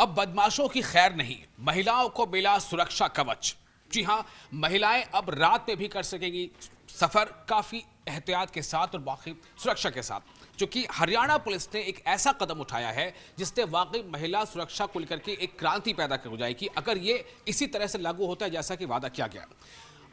अब बदमाशों की खैर नहीं, महिलाओं को मिला सुरक्षा कवच। जी हां, महिलाएं अब रात में भी कर सकेंगी सफर, काफी एहतियात के साथ और बाकी सुरक्षा के साथ। क्योंकि हरियाणा पुलिस ने एक ऐसा कदम उठाया है जिससे वाकई महिला सुरक्षा को लेकर के एक क्रांति पैदा हो जाएगी अगर ये इसी तरह से लागू होता है जैसा कि वादा किया गया।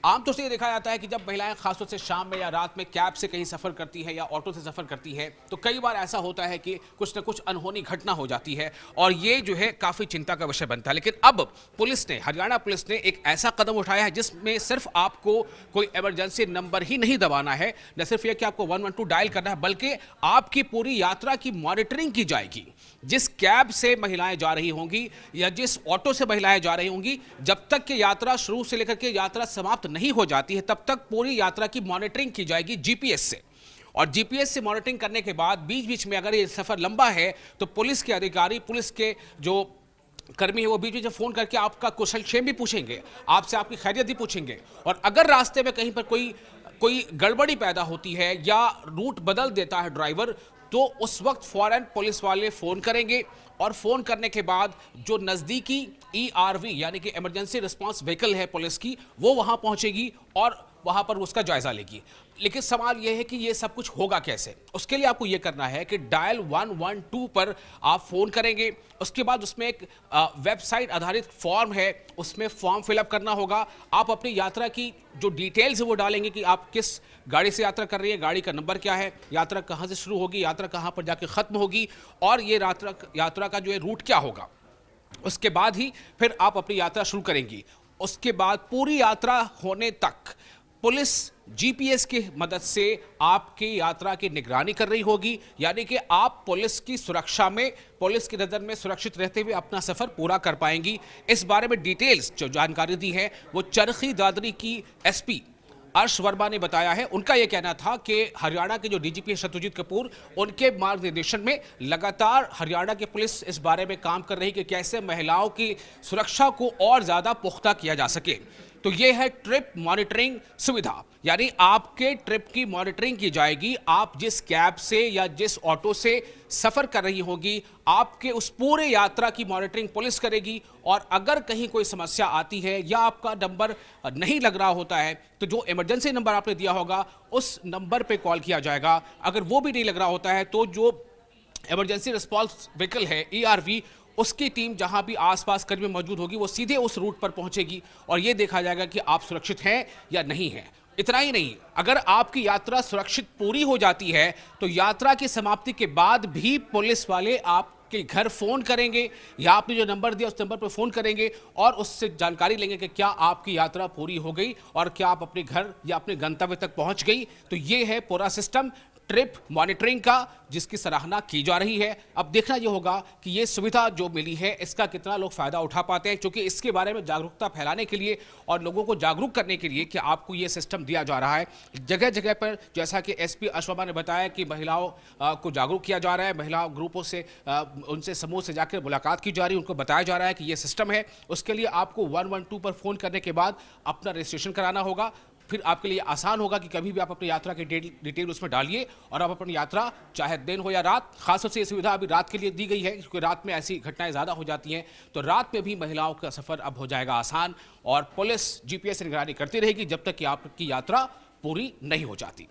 आमतौर से ये देखा जाता है कि जब महिलाएं खासतौर से शाम में या रात में कैब से कहीं सफर करती है या ऑटो से सफर करती है तो कई बार ऐसा होता है कि कुछ न कुछ अनहोनी घटना हो जाती है और ये जो है काफी चिंता का विषय बनता है। लेकिन अब पुलिस ने, हरियाणा पुलिस ने एक ऐसा कदम उठाया है जिसमें सिर्फ आपको कोई इमरजेंसी नंबर ही नहीं दबाना है, न सिर्फ ये कि आपको 112 डायल करना है, बल्कि आपकी पूरी यात्रा की मॉनिटरिंग की जाएगी। जिस कैब से महिलाएं जा रही होंगी या जिस ऑटो से महिलाएं जा रही होंगी, जब तक कि यात्रा शुरू से लेकर के यात्रा समाप्त नहीं हो जाती है तब तक पूरी यात्रा की मॉनिटरिंग की जाएगी जीपीएस से। और जीपीएस से मॉनिटरिंग करने के बाद बीच बीच में अगर ये सफर लंबा है तो पुलिस के अधिकारी, पुलिस के जो कर्मी है वो बीच बीच में फोन करके आपका कुशलक्षेम भी पूछेंगे, आपसे आपकी खैरियत भी पूछेंगे। और अगर रास्ते में कहीं पर कोई गड़बड़ी पैदा होती है या रूट बदल देता है ड्राइवर, तो उस वक्त फौरन पुलिस वाले फोन करेंगे और फोन करने के बाद जो नजदीकी ईआरवी यानी कि इमरजेंसी रिस्पांस व्हीकल है पुलिस की, वो वहां पहुंचेगी और वहां पर उसका जायजा लेगी। लेकिन सवाल यह है कि यह सब कुछ होगा कैसे। उसके लिए आपको यह करना है कि डायल 112 पर आप फोन करेंगे। उसके बाद उसमें एक वेबसाइट आधारित फॉर्म है, उसमें फॉर्म फिलअप करना होगा। आप अपनी यात्रा की जो डिटेल्स है वो डालेंगे कि आप किस गाड़ी से यात्रा कर रही है, गाड़ी का नंबर क्या है, यात्रा कहां से शुरू होगी, यात्रा कहां पर जाके खत्म होगी और ये यात्रा का जो है रूट क्या होगा। उसके बाद ही फिर आप अपनी यात्रा शुरू करेंगी। उसके बाद पूरी यात्रा होने तक पुलिस जीपीएस की मदद से आपकी यात्रा की निगरानी कर रही होगी, यानी कि आप पुलिस की सुरक्षा में, पुलिस की नजर में सुरक्षित रहते हुए अपना सफर पूरा कर पाएंगी। इस बारे में डिटेल्स जो जानकारी दी है वो चरखी दादरी की एसपी अर्श वर्मा ने बताया है। उनका यह कहना था कि हरियाणा के जो डीजीपी शत्रुजीत कपूर, उनके मार्गदर्शन में लगातार हरियाणा की पुलिस इस बारे में काम कर रही कि कैसे महिलाओं की सुरक्षा को और ज्यादा पुख्ता किया जा सके। तो यह है ट्रिप मॉनिटरिंग सुविधा, यानी आपके ट्रिप की मॉनिटरिंग की जाएगी। आप जिस कैब से या जिस ऑटो से सफर कर रही होगी, आपके उस पूरे यात्रा की मॉनिटरिंग पुलिस करेगी। और अगर कहीं कोई समस्या आती है या आपका नंबर नहीं लग रहा होता है तो जो इमरजेंसी नंबर आपने दिया होगा उस नंबर पे कॉल किया जाएगा। अगर वो भी नहीं लग रहा होता है तो जो इमरजेंसी रिस्पांस व्हीकल है ईआरवी, उसकी टीम जहां भी आसपास करीब में मौजूद होगी वो सीधे उस रूट पर पहुंचेगी और ये देखा जाएगा कि आप सुरक्षित हैं या नहीं हैं। इतना ही नहीं, अगर आपकी यात्रा सुरक्षित पूरी हो जाती है तो यात्रा की समाप्ति के बाद भी पुलिस वाले आपके घर फोन करेंगे या आपने जो नंबर दिया उस नंबर पर फोन करेंगे और उससे जानकारी लेंगे कि क्या आपकी यात्रा पूरी हो गई और क्या आप अपने घर या अपने गंतव्य तक पहुंच गई। तो ये है पूरा सिस्टम ट्रिप मॉनिटरिंग का, जिसकी सराहना की जा रही है। अब देखना यह होगा कि यह सुविधा जो मिली है इसका कितना लोग फायदा उठा पाते हैं, क्योंकि इसके बारे में जागरूकता फैलाने के लिए और लोगों को जागरूक करने के लिए कि आपको यह सिस्टम दिया जा रहा है जगह जगह पर। जैसा कि एसपी अश्वमा ने बताया कि महिलाओं को जागरूक किया जा रहा है, महिला ग्रुपों से उनसे समूह से जाकर मुलाकात की जा रही है, उनको बताया जा रहा है कि यह सिस्टम है। उसके लिए आपको 112 पर फोन करने के बाद अपना रजिस्ट्रेशन कराना होगा। फिर आपके लिए आसान होगा कि कभी भी आप अपनी यात्रा की डिटेल उसमें डालिए और आप अपनी यात्रा चाहे दिन हो या रात, खासतौर से ये सुविधा अभी रात के लिए दी गई है क्योंकि रात में ऐसी घटनाएं ज़्यादा हो जाती हैं, तो रात में भी महिलाओं का सफ़र अब हो जाएगा आसान और पुलिस जीपीएस से निगरानी करती रहेगी जब तक कि आपकी यात्रा पूरी नहीं हो जाती।